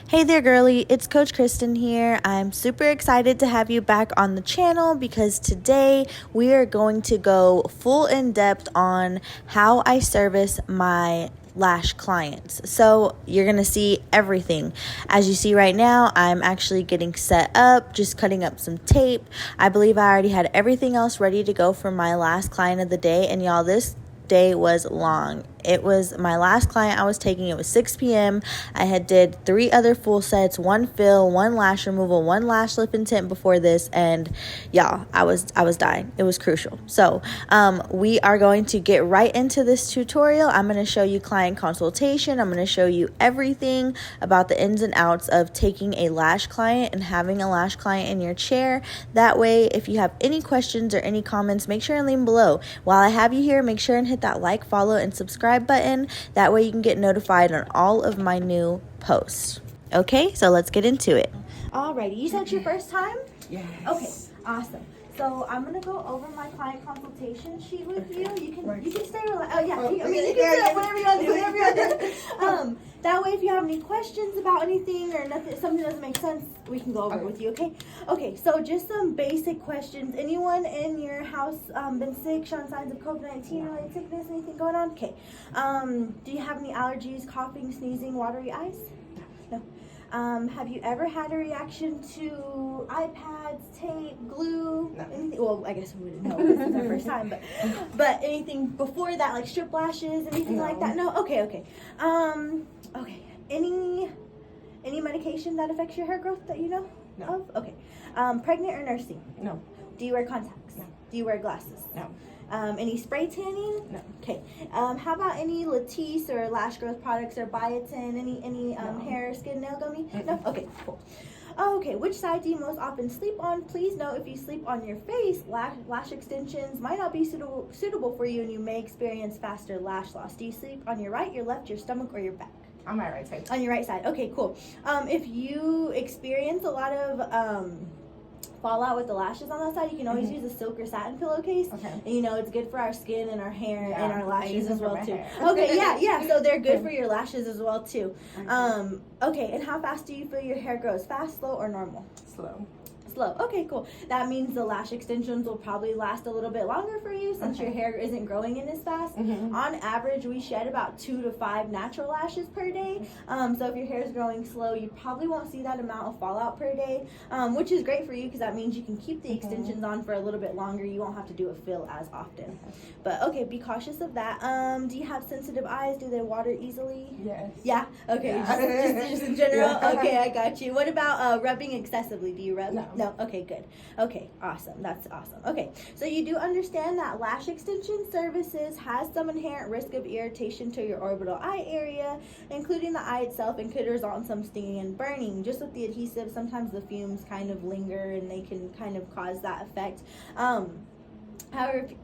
Hey there, girly. It's Coach Kristen here. I'm super excited to have you back on the channel because today we are going to go full in depth on how I service my lash clients. So you're going to see everything. As you see right now, I'm actually getting set up, just cutting up some tape. I believe I already had everything else ready to go for my last client of the day. And y'all, this day was long. It was my last client I was taking. It was 6 p.m. I had did 3 other full sets, 1 fill, 1 lash removal, 1 lash lip and tint before this, and y'all, I was dying. It was crucial. So we are going to get right into this tutorial. I'm going to show you client consultation. I'm going to show you everything about the ins and outs of taking a lash client and having a lash client in your chair. That way, if you have any questions or any comments, make sure and leave them below. While I have you here, make sure and hit that like, follow, and subscribe button. That way you can get notified on all of my new posts. Okay, so let's get into it. Alrighty, you said it's your first time? Yes. Okay, awesome. So I'm gonna go over my client consultation sheet with you. You can stay relaxed. Oh yeah, you can sit up, whatever you want to do, that way if you have any questions about anything or nothing, something doesn't make sense, we can go over it with you, okay? Okay, so just some basic questions. Anyone in your house been sick, showing signs of COVID-19 related sickness, anything going on? Okay. Do you have any allergies, coughing, sneezing, watery eyes? No. Have you ever had a reaction to iPads, tape, glue, No. anything? Well, I guess we wouldn't know because it's our first time, but anything before that, like strip lashes, anything like that? No. Okay. Okay. Any medication that affects your hair growth that you know No. of? Okay. Pregnant or nursing? No. Do you wear contacts? No. Do you wear glasses? No. Any spray tanning? No. Okay. How about any Latisse or lash growth products or biotin? Any No. hair, skin, nail gummy? Mm-mm. No. Okay. Cool. Okay. Which side do you most often sleep on? Please note if you sleep on your face, lash extensions might not be suitable for you, and you may experience faster lash loss. Do you sleep on your right, your left, your stomach, or your back? On my right side. On your right side. Okay. Cool. If you experience a lot of fallout with the lashes on that side, you can always use a silk or satin pillowcase. Okay. And you know it's good for our skin and our hair and our I lashes use them as for well my too. hair. Okay, yeah. So they're good for your lashes as well too. Okay. Okay, and how fast do you feel your hair grows? Fast, slow, or normal? Slow. Slow. Okay, cool. That means the lash extensions will probably last a little bit longer for you since your hair isn't growing in as fast. On average, we shed about 2 to 5 natural lashes per day. So if your hair is growing slow, you probably won't see that amount of fallout per day, which is great for you because that means you can keep the extensions on for a little bit longer. You won't have to do a fill as often. But okay, be cautious of that. Do you have sensitive eyes? Do they water easily? Yes. Yeah? Okay, Yeah. just in general? Yeah. Okay, I got you. What about rubbing excessively? Do you rub? No. Okay, good. Okay, awesome. That's awesome. Okay, so you do understand that lash extension services has some inherent risk of irritation to your orbital eye area, including the eye itself, and could result in some stinging and burning. Just with the adhesive, sometimes the fumes kind of linger and they can kind of cause that effect.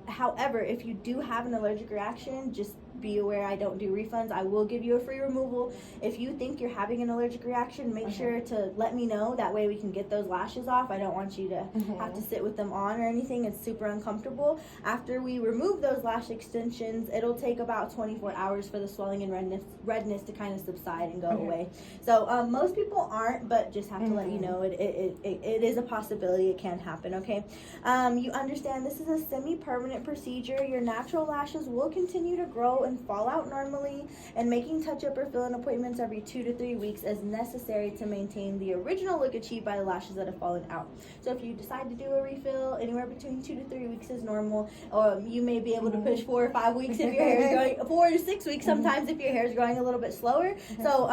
However, if you do have an allergic reaction, just be aware I don't do refunds. I will give you a free removal. If you think you're having an allergic reaction, make sure to let me know. That way we can get those lashes off. I don't want you to have to sit with them on or anything. It's super uncomfortable. After we remove those lash extensions, it'll take about 24 hours for the swelling and redness to kind of subside and go away. So most people aren't, but just have to let you know it is a possibility. It can happen, okay? You understand this is a semi-permanent procedure. Your natural lashes will continue to grow and fall out normally, and making touch-up or fill-in appointments every 2 to 3 weeks is necessary to maintain the original look achieved by the lashes that have fallen out. So if you decide to do a refill, anywhere between 2 to 3 weeks is normal, or you may be able to push 4 or 5 weeks if your hair is growing, 4 to 6 weeks sometimes if your hair is growing a little bit slower. So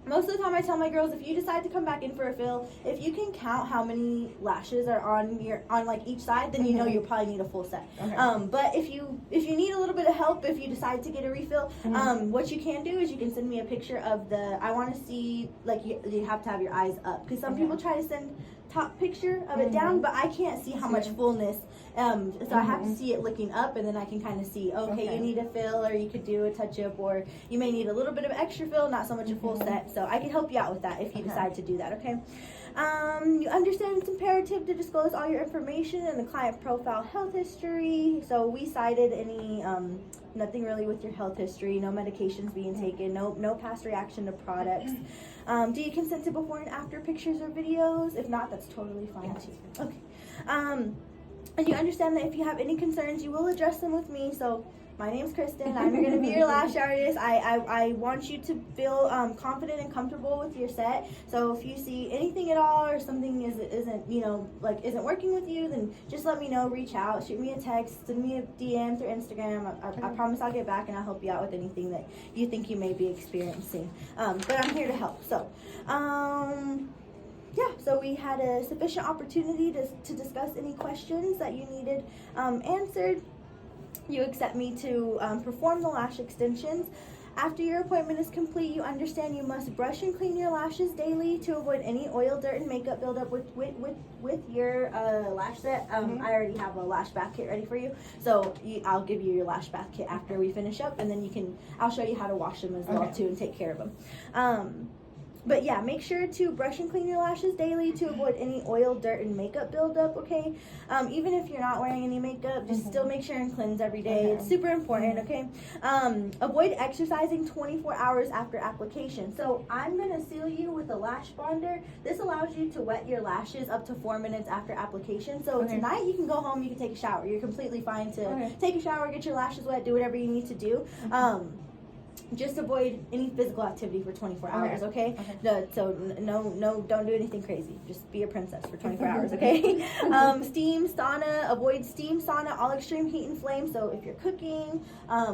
most of the time I tell my girls, if you decide to come back in for a fill, if you can count how many lashes are on like each side, then you know you'll probably need a full set. But if you need a little bit of help, if you decide to get a refill, what you can do is you can send me a picture of I want to see, like, you have to have your eyes up, because some people try to send top picture of it down, but I can't see how much fullness, so I have to see it looking up, and then I can kind of see, okay, you need a fill, or you could do a touch-up, or you may need a little bit of extra fill, not so much a full set. So I can help you out with that if you decide to do that, okay? You understand it's imperative to disclose all your information and the client profile health history. So we cited any nothing really with your health history, no medications being taken, no past reaction to products. Do you consent to before and after pictures or videos? If not, that's totally fine too. Okay. And you understand that if you have any concerns, you will address them with me. So my name's Kristen. I'm going to be your lash artist. I want you to feel confident and comfortable with your set. So if you see anything at all or something isn't working with you, then just let me know. Reach out, shoot me a text, send me a DM through Instagram. I promise I'll get back and I'll help you out with anything that you think you may be experiencing. But I'm here to help. So, yeah, so we had a sufficient opportunity to discuss any questions that you needed answered. You accept me to perform the lash extensions. After your appointment is complete, you understand you must brush and clean your lashes daily to avoid any oil, dirt, and makeup buildup with your lash set. I already have a lash bath kit ready for you, so I'll give you your lash bath kit after we finish up, and then I'll show you how to wash them as well too and take care of them. But yeah, make sure to brush and clean your lashes daily to avoid any oil, dirt, and makeup buildup, okay? Even if you're not wearing any makeup, just still make sure and cleanse every day. It's super important, okay? Avoid exercising 24 hours after application. So I'm going to seal you with a lash bonder. This allows you to wet your lashes up to 4 minutes after application. So tonight you can go home, you can take a shower. You're completely fine to take a shower, get your lashes wet, do whatever you need to do. Just avoid any physical activity for 24 hours, okay? So no, don't do anything crazy. Just be a princess for 24 hours, okay? Steam, sauna, avoid steam, sauna, all extreme heat and flame. So if you're cooking,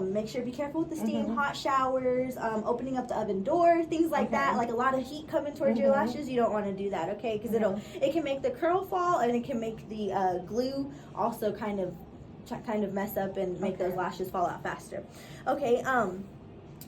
make sure to be careful with the steam, hot showers, opening up the oven door, things like that. Like a lot of heat coming towards your lashes, you don't want to do that, okay? Because it can make the curl fall, and it can make the glue also kind of mess up and make those lashes fall out faster. Okay,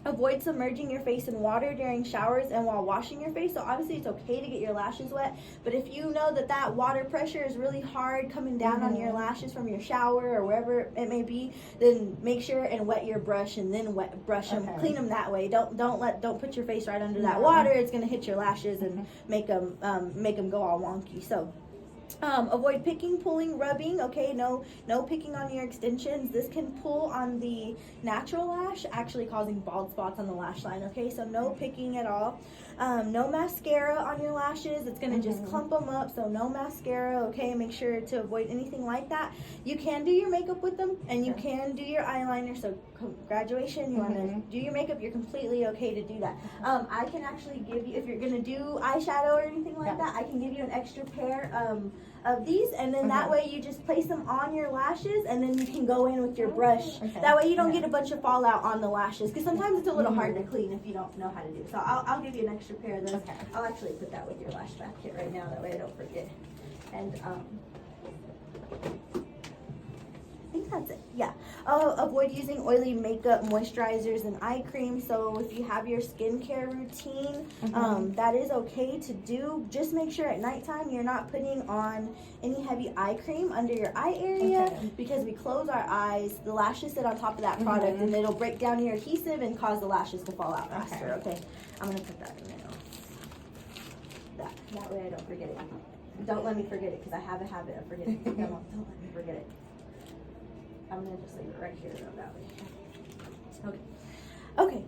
avoid submerging your face in water during showers and while washing your face. So obviously it's okay to get your lashes wet, but if you know that water pressure is really hard coming down on your lashes from your shower or wherever it may be, then make sure and wet your brush and then brush them, clean them that way. Don't put your face right under that water. It's gonna hit your lashes and make them go all wonky. So avoid picking, pulling, rubbing, okay? No picking on your extensions. This can pull on the natural lash, actually causing bald spots on the lash line, okay? So no picking at all. No mascara on your lashes. It's going to just clump them up, so no mascara, okay? Make sure to avoid anything like that. You can do your makeup with them, and you can do your eyeliner, so graduation, you want to do your makeup, you're completely okay to do that. I can actually give you, if you're going to do eyeshadow or anything like that, I can give you an extra pair of these, and then that way you just place them on your lashes, and then you can go in with your brush. That way you don't get a bunch of fallout on the lashes, because sometimes it's a little hard to clean if you don't know how to do it. So I'll give you an extra pair of those. I'll actually put that with your lash bath kit right now, that way I don't forget. And I think that's it. Yeah. Avoid using oily makeup, moisturizers, and eye cream. So if you have your skincare routine, that is okay to do. Just make sure at nighttime you're not putting on any heavy eye cream under your eye area, because we close our eyes, the lashes sit on top of that product, and it'll break down your adhesive and cause the lashes to fall out faster. Okay. I'm gonna put that in there. That way I don't forget it. Don't let me forget it, because I have a habit of forgetting. Don't let me forget it. I'm gonna just leave it right here though, that way. Okay.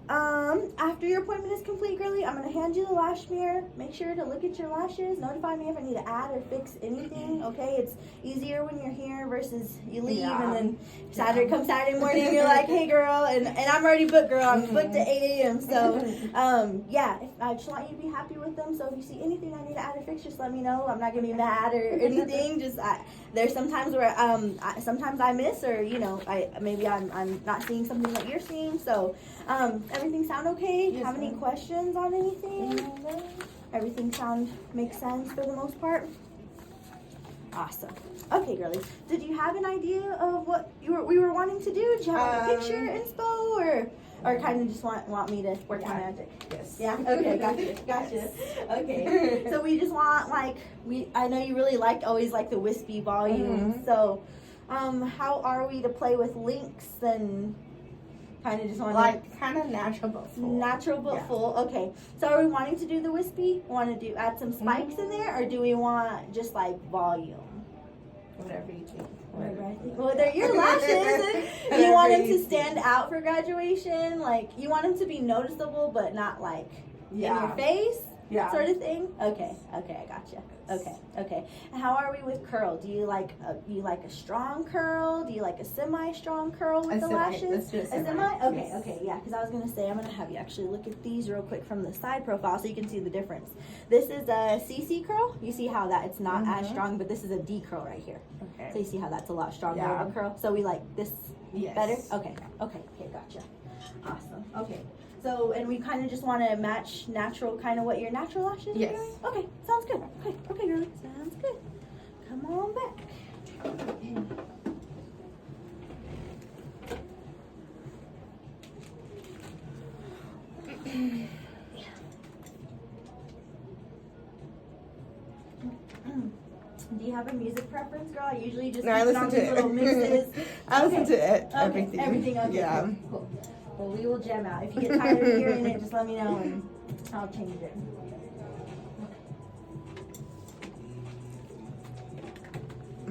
After your appointment is complete, girly, I'm gonna hand you the lash mirror. Make sure to look at your lashes. Notify me if I need to add or fix anything. Okay, it's easier when you're here versus you leave and then Saturday morning you're like, hey girl, and I'm already booked, girl. I'm booked at 8 a.m. So yeah, I just want you to be happy with them. So if you see anything I need to add or fix, just let me know. I'm not gonna be mad or anything. Just there's sometimes where sometimes I miss, or maybe I'm not seeing something that you're seeing. So everything sound okay? Have any questions on anything? Everything makes sense for the most part? Awesome. Okay, girlies. Did you have an idea of what we were wanting to do? Did you have a picture inspo, or kind of just want me to work my magic? Yes. Yeah? Okay, gotcha. Okay. So we just want, I know you really always like the wispy volume. So how are we to play with links and kind of just want kind of natural but full. Natural but full. Okay. So are we wanting to do the wispy? Want to add some spikes in there, or do we want just volume? Whatever you think. Whatever I think. Well, they're your lashes. You want them to stand out for graduation. Like, you want them to be noticeable, but not like in your face. Yeah. Sort of thing. Okay, I gotcha. Okay. And how are we with curl? Do you like a strong curl? Do you like a semi-strong curl with the lashes? Let's do a semi. Okay, Yes. okay, yeah. Because I was gonna say I'm gonna have you actually look at these real quick from the side profile so you can see the difference. This is a CC curl. You see how that it's not as strong, but this is a D curl right here. Okay. So you see how that's a lot stronger Yeah. of a curl. So we like this Yes. better. Okay, gotcha. Awesome. Okay. So, and we kind of just want to match natural, kind of what your natural lashes are Yes. doing? Okay, sounds good. Okay, girlie. Sounds good. Come on back. Do you have a music preference, girl? I usually just No, I put listen on to these it. little mixes. I listen to it. Okay, Everything. everything. Okay, Yeah. cool. Well, we will jam out. If you get tired of hearing it, just let me know and I'll change it.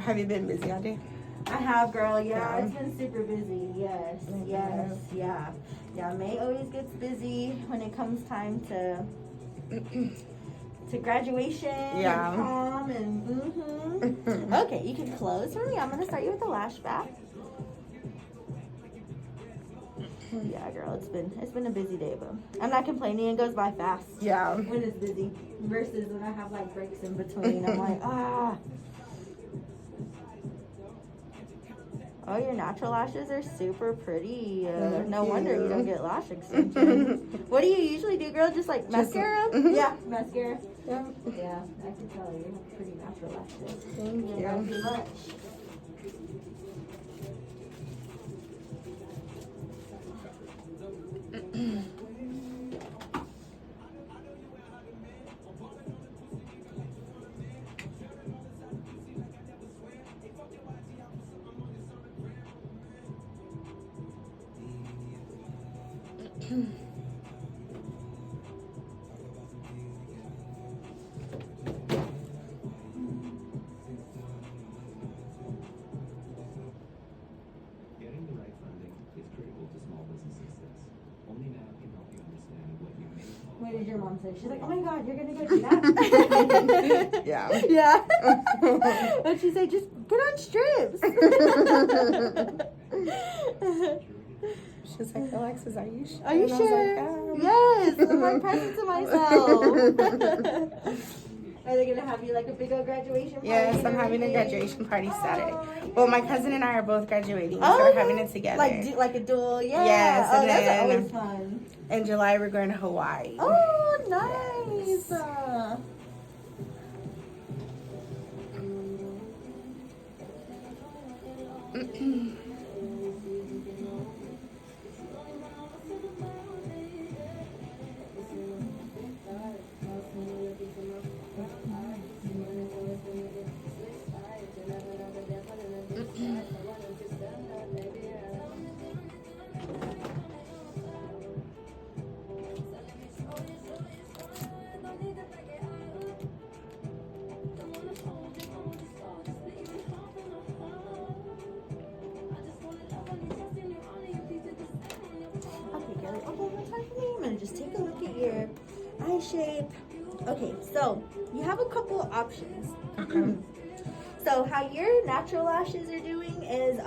Have you been busy all day? I have, girl. Yeah, Yeah. it's been super busy. Yes. Yeah, May always gets busy when it comes time to graduation Yeah. and prom and Okay, you can close for me. I'm gonna start you with the lash back. Yeah, girl, it's been a busy day, but I'm not complaining. It goes by fast. Yeah. When it's busy versus when I have like breaks in between. I'm like, ah. Oh, your natural lashes are super pretty. No wonder you don't get lash extensions. What do you usually do, girl? Just like mascara? Yeah, mascara. Yeah. Yeah, I can tell you have pretty natural lashes. Thank You don't you. do much. Getting the right funding is critical to small business success. Only now can help you understand what you may call. What did your mom say? She's like, oh my god, you're gonna go do that? Yeah. Yeah. What'd she say? Just put on strips. She's like, Alexis, are you sure? Are you And I was sure? like, Yes, I'm like present to myself. Are they gonna have you like a big old graduation party? Yes, and I'm having a everything? graduation party Oh, Saturday. yeah. Well, my cousin and I are both graduating, so Oh, we're yeah. having it together. Like a duel, yeah. Yes, Oh, and that's then- always fun. In July, we're going to Hawaii. Oh, nice. Yes. Okay, Kelly. Okay, one time for me. I'm gonna just take a look at your eye shape. Okay, so you have a couple of options. So how your natural lashes are doing is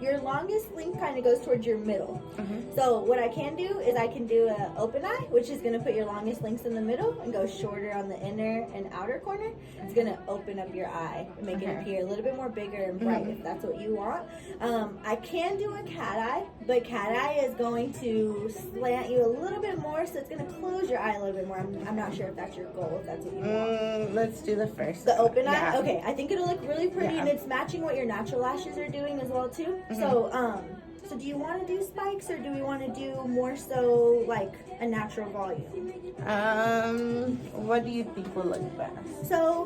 your longest length kind of goes towards your middle. So what I can do is I can do an open eye, which is going to put your longest lengths in the middle and go shorter on the inner and outer corner. It's going to open up your eye and make it appear a little bit more bigger and bright if that's what you want. I can do a cat eye, but cat eye is going to slant you a little bit more, so it's going to close your eye a little bit more. I'm not sure if that's your goal, if that's what you want. Let's do the first. The open eye? Yeah. Okay, I think it'll look really pretty, Yeah. and it's matching what your natural lashes are doing as well too. So, so do you want to do spikes, or do we want to do more so like a natural volume? What do you think will look best? So,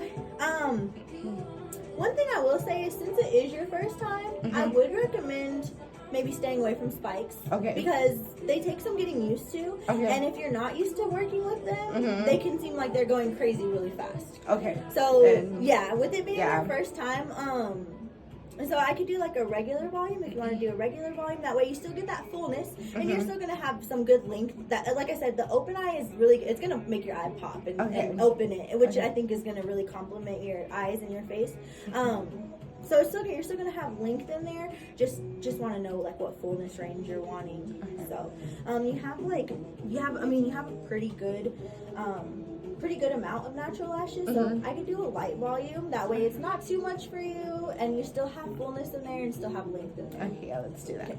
one thing I will say is, since it is your first time, I would recommend maybe staying away from spikes. Okay. Because they take some getting used to. Okay. And if you're not used to working with them, Mhm. they can seem like they're going crazy really fast. Okay. So And- yeah, with it being yeah. your first time, so I could do like a regular volume if you want to do a regular volume. That way you still get that fullness, and you're still gonna have some good length. That, like I said, the open eye is really, it's gonna make your eye pop and, Okay. and open it, which Okay. I think is gonna really complement your eyes and your face. So it's still, you're still gonna have length in there. Just want to know like what fullness range you're wanting. So you have a pretty good amount of natural lashes. So I could do a light volume. That way it's not too much for you, and you still have fullness in there and still have length in there. Okay, yeah, let's do that.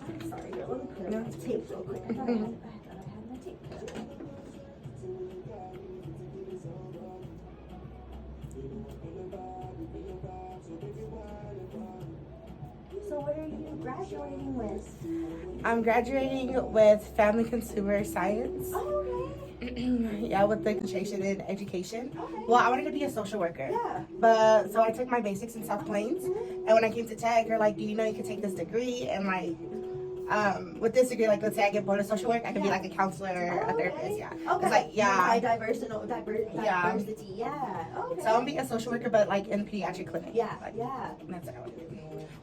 I'm sorry, girl. Let me put on the tape real quick. I thought I had my tape. So what are you graduating with? I'm graduating with Family Consumer Science. Oh, okay. Yeah, with the concentration in education. Okay. Well, I wanted to be a social worker. Yeah. But so I took my basics in South Plains, and when I came to Tech, they're like, "Do you know you could take this degree?" And like, with this degree, like let's say I get bored of social work, I could be like a counselor, a therapist. Yeah. Okay. It's like Diversity. Yeah. Yeah. Okay. So I'm gonna be a social worker, but like in pediatric clinic. Yeah. Like, Yeah. That's what I want to do.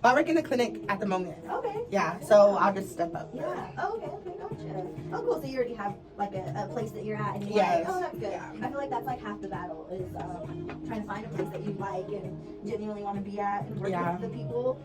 But I work in the clinic at the moment. Okay. Yeah. So I'll just step up. Yeah. Okay. Gotcha. Oh, cool. So you already have like a place that you're at, and you're Yes. like, oh, that's good. Yeah. I feel like that's like half the battle is trying to find a place that you like and genuinely want to be at and work Yeah. with the people.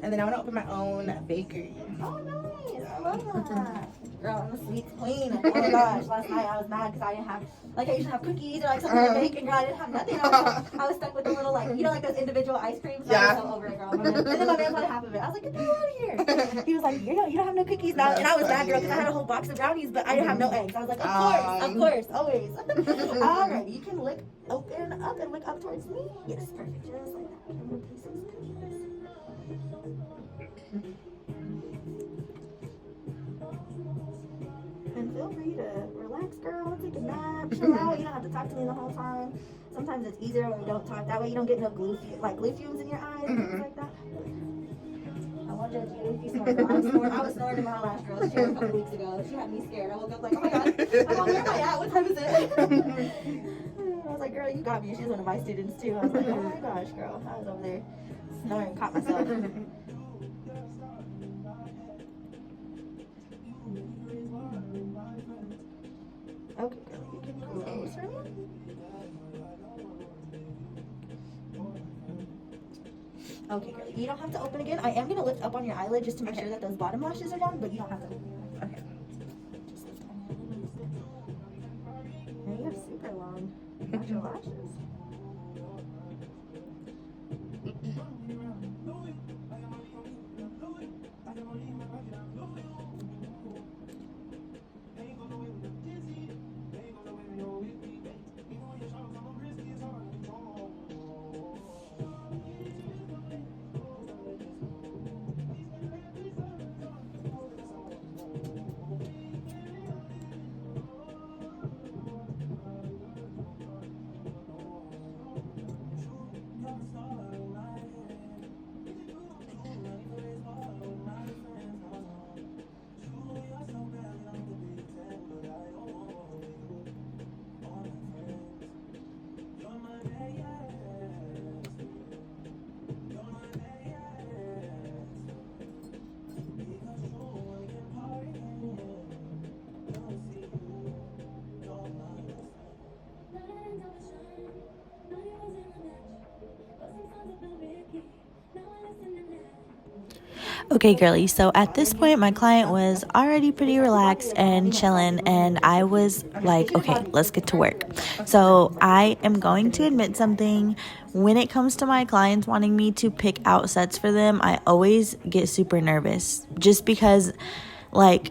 And then I want to open my own bakery. Oh, nice. I love that. Girl, I'm a sweet queen. Oh my gosh, last night I was mad because I didn't have, like I usually have cookies or like something to bake, and girl, I didn't have nothing. I was stuck with the little, like, you know, like those individual ice creams. So I was so over it, girl. And then my man wanted half of it. I was like, get the hell out of here. He was like, you don't have no cookies now. And I was mad, girl, because I had a whole box of brownies, but I didn't have no eggs. I was like, of course, always. Alright, you can open up and look up towards me. Yes, perfect. Just like that. And we'll taste those cookies. And feel free to relax, girl, take a nap, chill out. You don't have to talk to me the whole time. Sometimes it's easier when we don't talk. That way you don't get no glue fumes in your eyes and things like that. I won't judge you if you snore, girl. I was snoring in my last girl's chair a couple weeks ago. She had me scared. I woke up like, oh my god, where am I at? What time is it? I was like, girl, you got me. She's one of my students too. I was like, oh my gosh, girl. I was over there snoring, caught myself. Okay, girl, you can close her. Okay, girl, you don't have to open again. I am gonna lift up on your eyelid just to make sure that those bottom lashes are down, but you don't have to open. Okay. Just lift on your eyelid a little bit. Now you have super long natural lashes. Okay, girly, so at this point, my client was already pretty relaxed and chilling, and I was like, okay, let's get to work. So I am going to admit something. When it comes to my clients wanting me to pick out sets for them, I always get super nervous just because, like,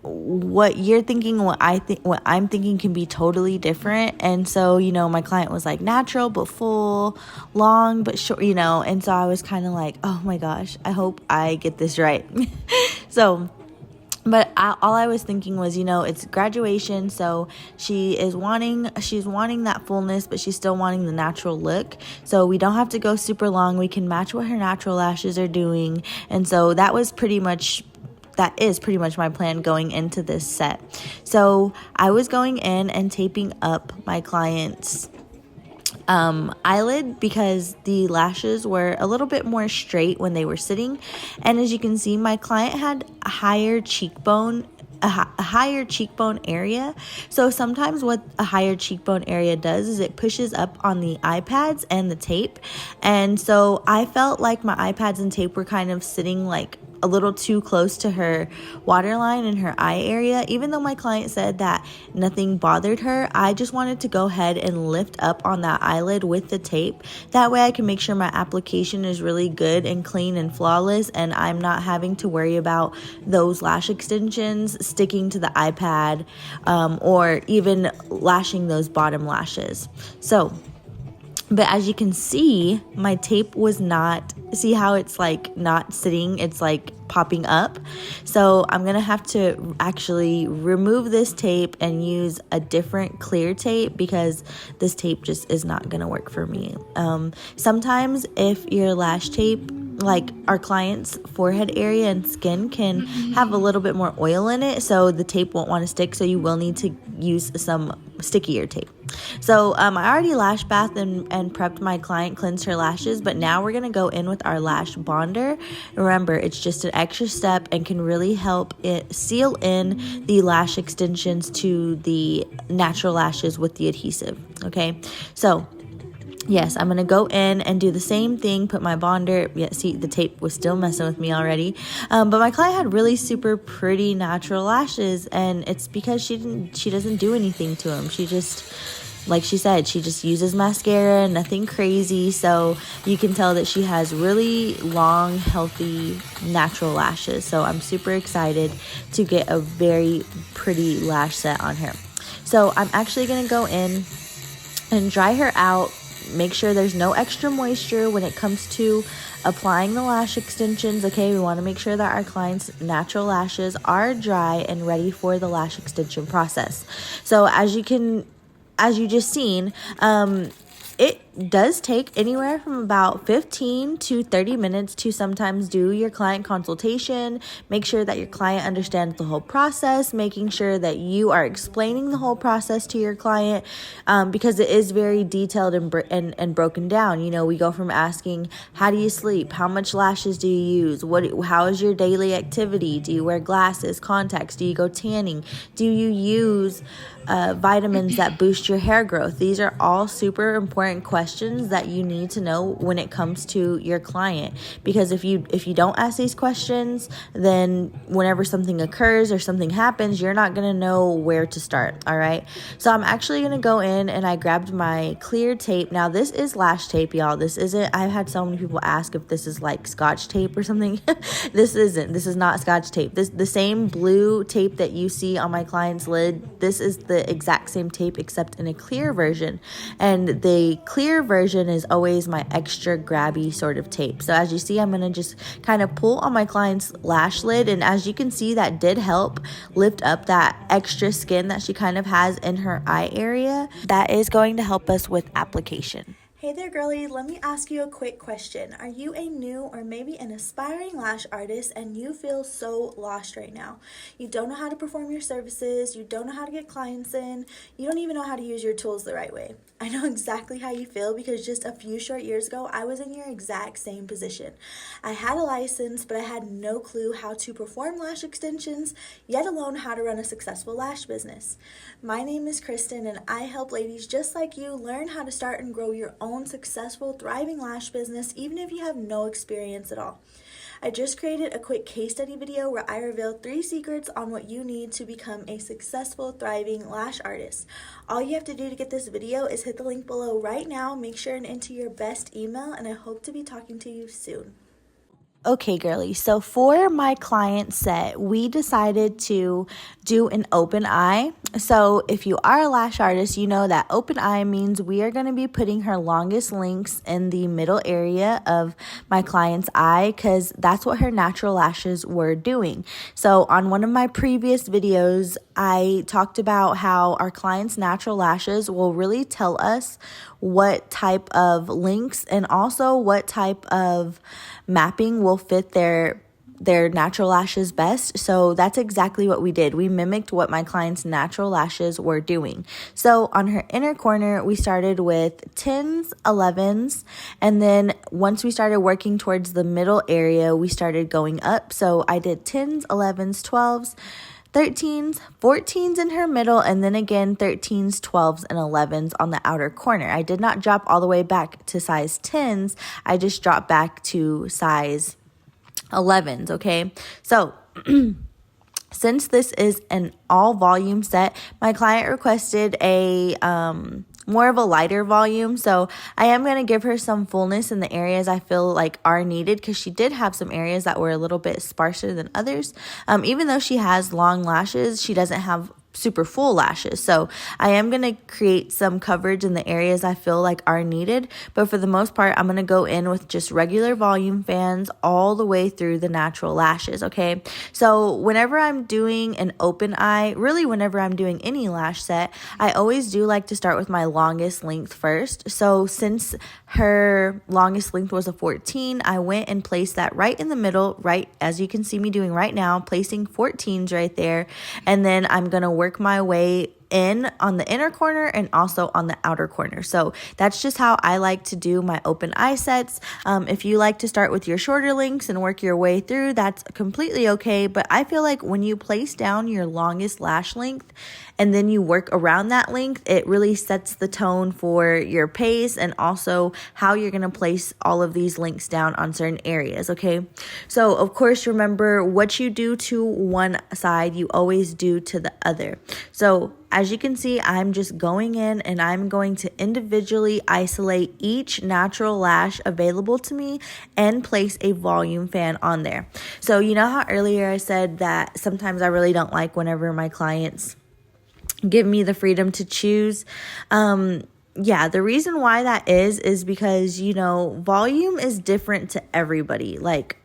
what you're thinking, what I'm thinking can be totally different. And so, you know, my client was like natural but full, long but short, you know, and so I was kind of like, oh my gosh, I hope I get this right. So But all I was thinking was, it's graduation, so she's wanting that fullness, but she's still wanting the natural look. So we don't have to go super long. We can match what her natural lashes are doing. And so that is pretty much my plan going into this set. So I was going in and taping up my client's eyelid because the lashes were a little bit more straight when they were sitting. And as you can see, my client had a higher cheekbone area. So sometimes what a higher cheekbone area does is it pushes up on the eye pads and the tape. And so I felt like my eye pads and tape were kind of sitting like a little too close to her waterline in her eye area. Even though my client said that nothing bothered her, I just wanted to go ahead and lift up on that eyelid with the tape. That way I can make sure my application is really good and clean and flawless, and I'm not having to worry about those lash extensions sticking to the iPad or even lashing those bottom lashes. But as you can see, my tape was see how it's like not sitting, it's like popping up. So I'm going to have to actually remove this tape and use a different clear tape because this tape just is not going to work for me. Sometimes if your lash tape, like our client's forehead area and skin can have a little bit more oil in it, so the tape won't want to stick, so you will need to use some stickier tape. So I already lash bathed and prepped my client, cleansed her lashes, but now we're going to go in with our lash bonder. Remember, it's just an extra step and can really help it seal in the lash extensions to the natural lashes with the adhesive. Okay, so yes, I'm going to go in and do the same thing, put my bonder. Yeah, see, the tape was still messing with me already. But my client had really super pretty natural lashes, and it's because she doesn't do anything to them. She just, like she said, she just uses mascara, nothing crazy. So you can tell that she has really long, healthy, natural lashes. So I'm super excited to get a very pretty lash set on her. So I'm actually going to go in and dry her out. Make sure there's no extra moisture when it comes to applying the lash extensions. Okay, we want to make sure that our client's natural lashes are dry and ready for the lash extension process. So as you just seen, it does take anywhere from about 15 to 30 minutes to sometimes do your client consultation. Make sure that your client understands the whole process, making sure that you are explaining the whole process to your client, because it is very detailed and broken down. We go from asking, how do you sleep? How much lashes do you use? How is your daily activity? Do you wear glasses, contacts? Do you go tanning? Do you use vitamins that boost your hair growth? These are all super important questions that you need to know when it comes to your client, because if you don't ask these questions, then whenever something occurs or something happens, you're not going to know where to start. All right, so I'm actually going to go in and I grabbed my clear tape. Now this is lash tape, y'all. This isn't, I've had so many people ask if this is like Scotch tape or something. This is not Scotch tape. The same blue tape that you see on my client's lid, this is the exact same tape except in a clear version, and the clear version is always my extra grabby sort of tape. So as you see, I'm going to just kind of pull on my client's lash lid, and as you can see, that did help lift up that extra skin that she kind of has in her eye area. That is going to help us with application. Hey there, girlie. Let me ask you a quick question. Are you a new or maybe an aspiring lash artist and you feel so lost right now? You don't know how to perform your services. You don't know how to get clients in. You don't even know how to use your tools the right way. I know exactly how you feel because just a few short years ago, I was in your exact same position. I had a license, but I had no clue how to perform lash extensions, yet alone how to run a successful lash business. My name is Kristen, and I help ladies just like you learn how to start and grow your own successful, thriving lash business, even if you have no experience at all. I just created a quick case study video where I reveal 3 secrets on what you need to become a successful, thriving lash artist. All you have to do to get this video is hit the link below right now, make sure and enter your best email, and I hope to be talking to you soon. Okay, girly, so for my client set, we decided to do an open eye. So if you are a lash artist, you know that open eye means we are going to be putting her longest links in the middle area of my client's eye, because that's what her natural lashes were doing. So on one of my previous videos, I talked about how our clients' natural lashes will really tell us what type of links and also what type of mapping will fit their natural lashes best. So that's exactly what we did. We mimicked what my client's natural lashes were doing. So on her inner corner, we started with 10s, 11s, and then once we started working towards the middle area, we started going up. So I did 10s, 11s, 12s, 13s, 14s in her middle, and then again 13s, 12s, and 11s on the outer corner. I did not drop all the way back to size 10s. I just dropped back to size 11s, okay? So since this is an all volume set, my client requested a more of a lighter volume, so I am going to give her some fullness in the areas I feel like are needed, because she did have some areas that were a little bit sparser than others. Even though she has long lashes, she doesn't have super full lashes. So I am going to create some coverage in the areas I feel like are needed. But for the most part, I'm going to go in with just regular volume fans all the way through the natural lashes. Okay. So whenever I'm doing an open eye, really whenever I'm doing any lash set, I always do like to start with my longest length first. So since her longest length was a 14, I went and placed that right in the middle, right as you can see me doing right now, placing 14s right there. And then I'm going to work my way in on the inner corner and also on the outer corner. So that's just how I like to do my open eye sets. If you like to start with your shorter links and work your way through, that's completely okay. But I feel like when you place down your longest lash length and then you work around that length, it really sets the tone for your pace and also how you're going to place all of these links down on certain areas, okay? So, of course, remember what you do to one side, you always do to the other. So, as you can see, I'm just going in and I'm going to individually isolate each natural lash available to me and place a volume fan on there. So, you know how earlier I said that sometimes I really don't like whenever my clients give me the freedom to choose? Yeah, the reason why that is because, you know, volume is different to everybody. Like,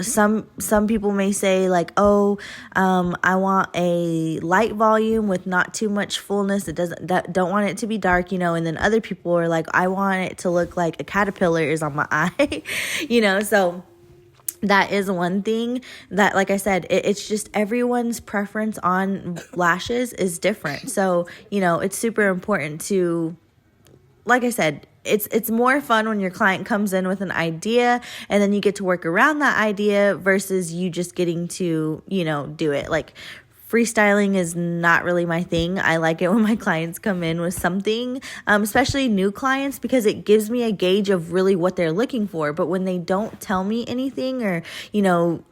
some people may say like, oh, I want a light volume with not too much fullness. Don't want it to be dark, you know. And then other people are like, I want it to look like a caterpillar is on my eye, you know. So that is one thing that, like I said, it's just everyone's preference on lashes is different. So, you know, it's super important to, like I said, it's more fun when your client comes in with an idea and then you get to work around that idea versus you just getting to, you know, do it. Like, freestyling is not really my thing. I like it when my clients come in with something, especially new clients, because it gives me a gauge of really what they're looking for. But when they don't tell me anything, or, you know,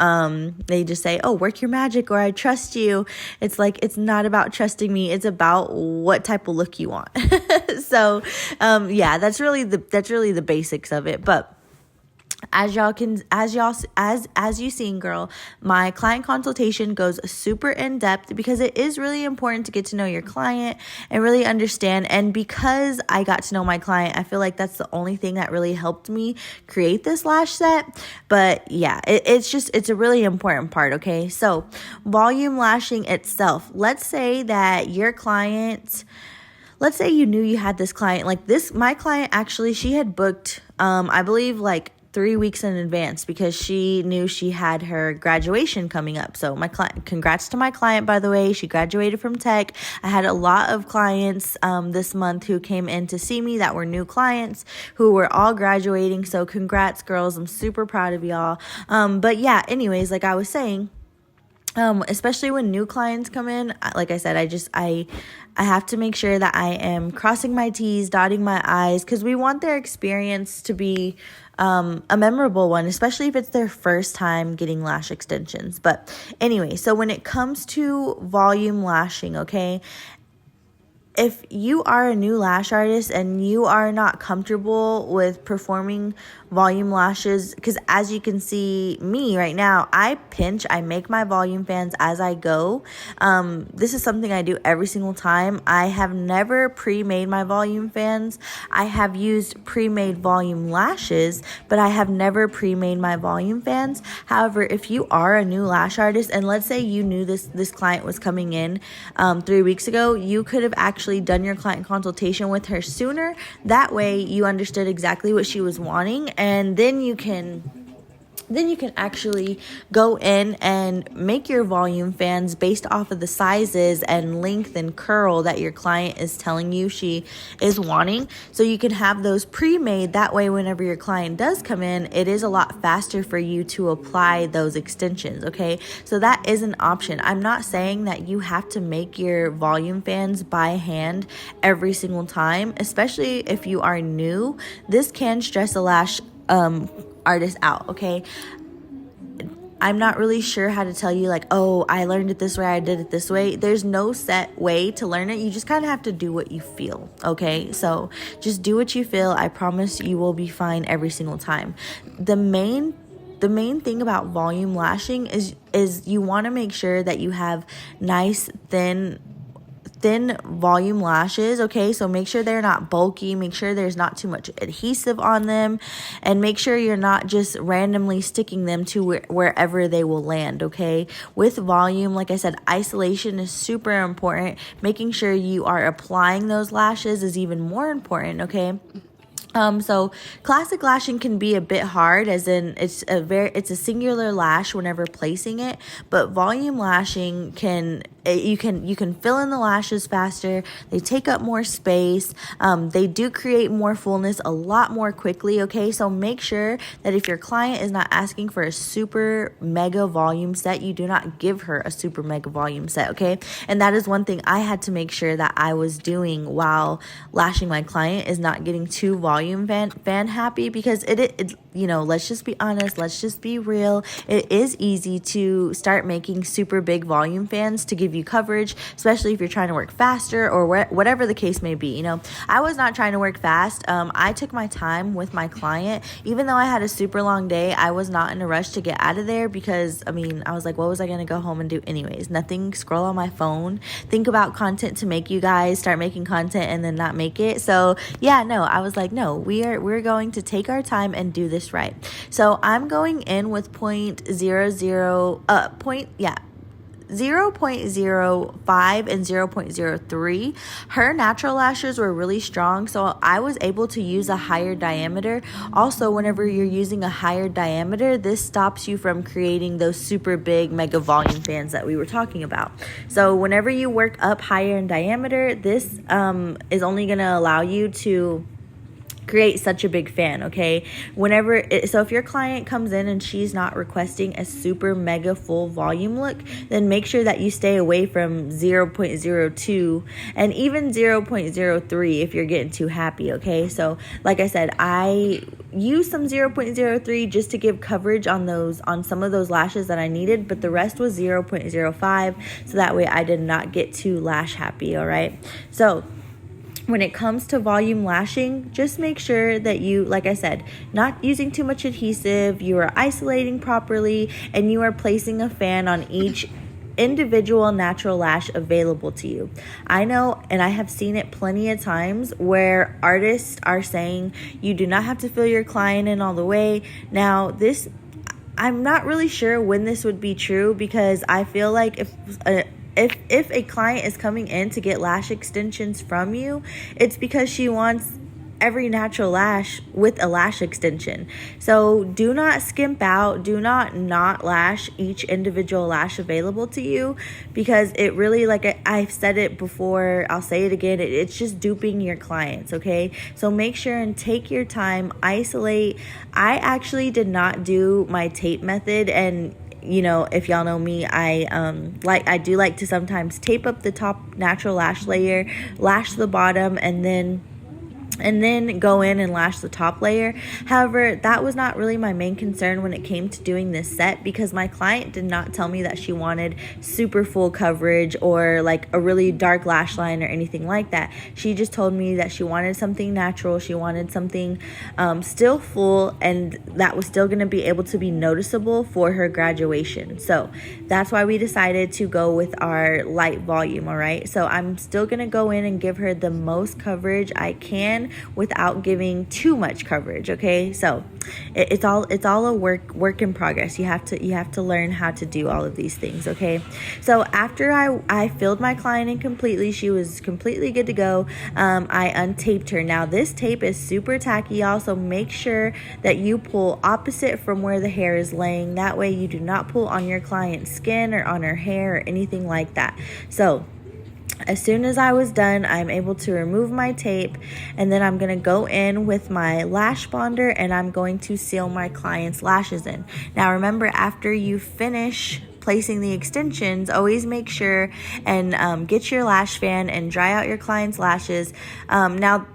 they just say, oh, work your magic, or I trust you. It's like, it's not about trusting me. It's about what type of look you want. So, yeah, that's really the basics of it. But as you seen, girl, my client consultation goes super in depth because it is really important to get to know your client and really understand. And because I got to know my client, I feel like that's the only thing that really helped me create this lash set. But yeah, it's a really important part. Okay, so volume lashing itself. Let's say that your client, let's say you knew you had this client like this. My client, actually, she had booked, I believe, like 3 weeks in advance because she knew she had her graduation coming up. So congrats to my client, by the way. She graduated from tech. I had a lot of clients this month who came in to see me that were new clients who were all graduating. So congrats, girls. I'm super proud of y'all. But yeah, anyways, like I was saying, especially when new clients come in, like I said, I have to make sure that I am crossing my T's, dotting my I's, because we want their experience to be a memorable one, especially if it's their first time getting lash extensions. But anyway, so when it comes to volume lashing, okay, if you are a new lash artist and you are not comfortable with performing volume lashes, because as you can see me right now, I make my volume fans as I go. This is something I do every single time. I have never pre-made my volume fans. I have used pre-made volume lashes, but I have never pre-made my volume fans. However, if you are a new lash artist, and let's say you knew this client was coming in 3 weeks ago, you could have actually done your client consultation with her sooner. That way you understood exactly what she was wanting, and then you can actually go in and make your volume fans based off of the sizes and length and curl that your client is telling you she is wanting. So you can have those pre-made. That way, whenever your client does come in, it is a lot faster for you to apply those extensions, okay? So that is an option. I'm not saying that you have to make your volume fans by hand every single time, especially if you are new. This can stress a lash artist out, okay? I'm not really sure how to tell you, like, oh, I learned it this way, I did it this way. There's no set way to learn it. You just kind of have to do what you feel, okay? So just do what you feel. I promise you will be fine every single time. The main thing about volume lashing is you want to make sure that you have nice, thin volume lashes, okay? So make sure they're not bulky, make sure there's not too much adhesive on them, and make sure you're not just randomly sticking them to wherever they will land, okay? With volume, like I said, isolation is super important. Making sure you are applying those lashes is even more important, okay? So classic lashing can be a bit hard, as in it's a singular lash whenever placing it, but volume lashing you can fill in the lashes faster. They take up more space. They do create more fullness a lot more quickly, okay? So make sure that if your client is not asking for a super mega volume set, you do not give her a super mega volume set, okay? And that is one thing I had to make sure that I was doing while lashing my client, is not getting too volume fan happy, because it you know, let's just be honest, let's just be real. It is easy to start making super big volume fans to give you coverage, especially if you're trying to work faster or whatever the case may be. You know, I was not trying to work fast. I took my time with my client. Even though I had a super long day, I was not in a rush to get out of there, because I mean, I was like, what was I going to go home and do anyways? Nothing. Scroll on my phone, think about content to make you guys, start making content and then not make it. So yeah, no, I was like, no, we're going to take our time and do this right. So I'm going in with 0.05 and 0.03. Her natural lashes were really strong, so I was able to use a higher diameter. Also, whenever you're using a higher diameter, this stops you from creating those super big mega volume fans that we were talking about. So whenever you work up higher in diameter, this is only going to allow you to create such a big fan, okay? So if your client comes in and she's not requesting a super mega full volume look, then make sure that you stay away from 0.02 and even 0.03 if you're getting too happy, okay? So like I said, I used some 0.03 just to give coverage on some of those lashes that I needed, but the rest was 0.05, so that way I did not get too lash happy, all right? So when it comes to volume lashing, just make sure that you, like I said, not using too much adhesive, you are isolating properly, and you are placing a fan on each individual natural lash available to you. I know, and I have seen it plenty of times, where artists are saying you do not have to fill your client in all the way. Now, I'm not really sure when this would be true, because I feel like if a client is coming in to get lash extensions from you, it's because she wants every natural lash with a lash extension. So do not skimp out. Do not lash each individual lash available to you, because it really, like I've said it before, I'll say it again, it's just duping your clients, okay? So make sure and take your time, isolate. I actually did not do my tape method, and you know, if y'all know me, I do like to sometimes tape up the top natural lash layer, lash the bottom, and then and then go in and lash the top layer. However, that was not really my main concern when it came to doing this set, because my client did not tell me that she wanted super full coverage or like a really dark lash line or anything like that. She just told me that she wanted something natural. She wanted something still full, and that was still going to be able to be noticeable for her graduation. So that's why we decided to go with our light volume. All right, so I'm still going to go in and give her the most coverage I can without giving too much coverage. Okay, so it's all a work in progress. You have to learn how to do all of these things. Okay, so after I filled my client in completely, she was completely good to go. I untaped her. Now this tape is super tacky, y'all, so make sure that you pull opposite from where the hair is laying. That way you do not pull on your client's skin or on her hair or anything like that. So as soon as I was done, I'm able to remove my tape, and then I'm going to go in with my lash bonder and I'm going to seal my client's lashes in. Now remember, after you finish placing the extensions, always make sure and get your lash fan and dry out your client's lashes. Now,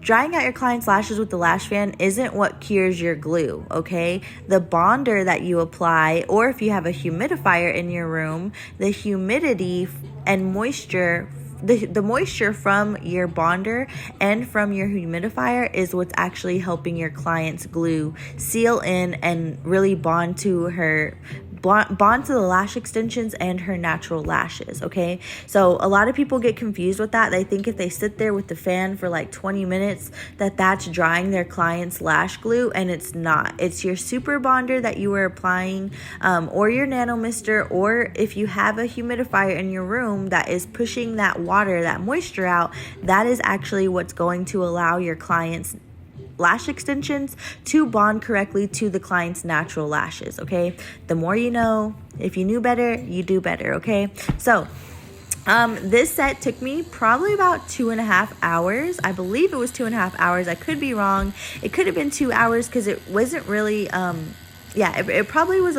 drying out your client's lashes with the lash fan isn't what cures your glue, okay? The bonder that you apply, or if you have a humidifier in your room, the humidity and moisture, the moisture from your bonder and from your humidifier is what's actually helping your client's glue seal in and really bond to the lash extensions and her natural lashes. Okay, so a lot of people get confused with that. They think if they sit there with the fan for like 20 minutes that's drying their client's lash glue, and it's not. It's your super bonder that you are applying, or your nano mister, or if you have a humidifier in your room that is pushing that water, that moisture out, that is actually what's going to allow your client's lash extensions to bond correctly to the client's natural lashes. Okay, the more you know. If you knew better, you do better. Okay, so this set took me probably about 2.5 hours. I believe it was 2.5 hours. I could be wrong. It could have been 2 hours because it wasn't really it probably was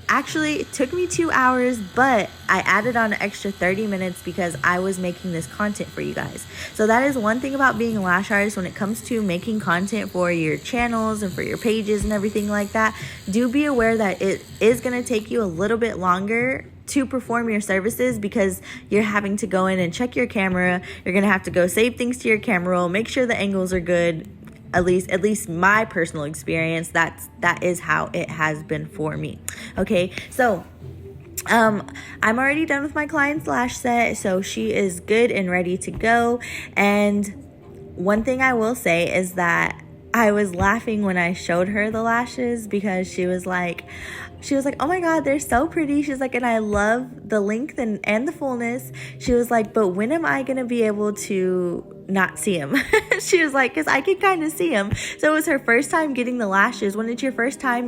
actually, it took me 2 hours, but I added on an extra 30 minutes because I was making this content for you guys. So that is one thing about being a lash artist when it comes to making content for your channels and for your pages and everything like that. Do be aware that it is going to take you a little bit longer to perform your services because you're having to go in and check your camera. You're going to have to go save things to your camera roll, make sure the angles are good. At least my personal experience, that is how it has been for me. Okay, so I'm already done with my client's lash set, so she is good and ready to go. And one thing I will say is that I was laughing when I showed her the lashes because she was like, oh my God, they're so pretty. She's like, and I love the length and the fullness. She was like, but when am I going to be able to not see them? She was like, because I can kind of see them. So it was her first time getting the lashes. When it's your first time,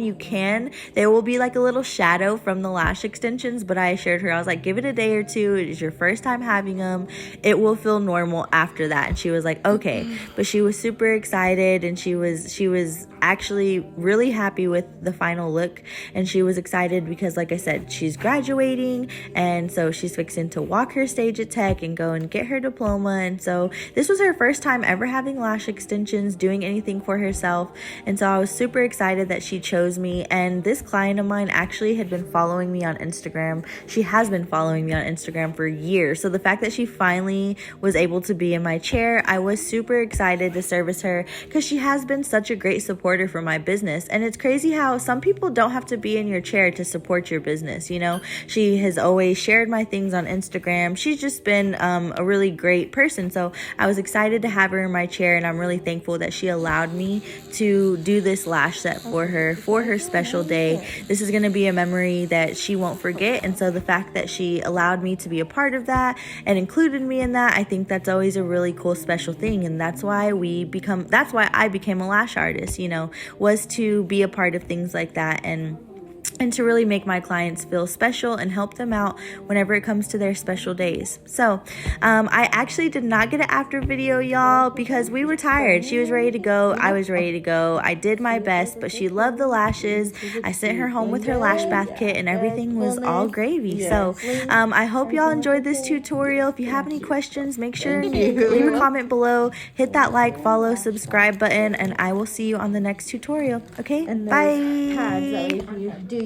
there will be like a little shadow from the lash extensions, but I assured her, I was like, give it a day or two. It is your first time having them. It will feel normal after that. And she was like, okay. But she was super excited, and she was actually really happy with the final look. And she was excited because, like I said, she's graduating, and so she's fixing to walk her stage at Tech and go and get her diploma. And so this was her first time ever having lash extensions, doing anything for herself. And so I was super excited that she chose me. And this client of mine actually had been following me on Instagram. She has been following me on Instagram for years. So the fact that she finally was able to be in my chair, I was super excited to service her because she has been such a great supporter for my business. And it's crazy how some people don't have to be in your chair to support your business. You know, she has always shared my things on Instagram. She's just been a really great person. So I was excited to have her in my chair, and I'm really thankful that she allowed me to do this lash set for her special day. This is going to be a memory that she won't forget. And so the fact that she allowed me to be a part of that and included me in that, I think that's always a really cool special thing. And that's why I became a lash artist, you know, was to be a part of things like that. And and to really make my clients feel special and help them out whenever it comes to their special days. So I actually did not get an after video, y'all, because we were tired. She was ready to go. I was ready to go. I did my best, but she loved the lashes. I sent her home with her lash bath kit and everything was all gravy. So I hope y'all enjoyed this tutorial. If you have any questions, make sure to leave a comment below, hit that like, follow, subscribe button, and I will see you on the next tutorial. Okay, And bye. pads that way if you do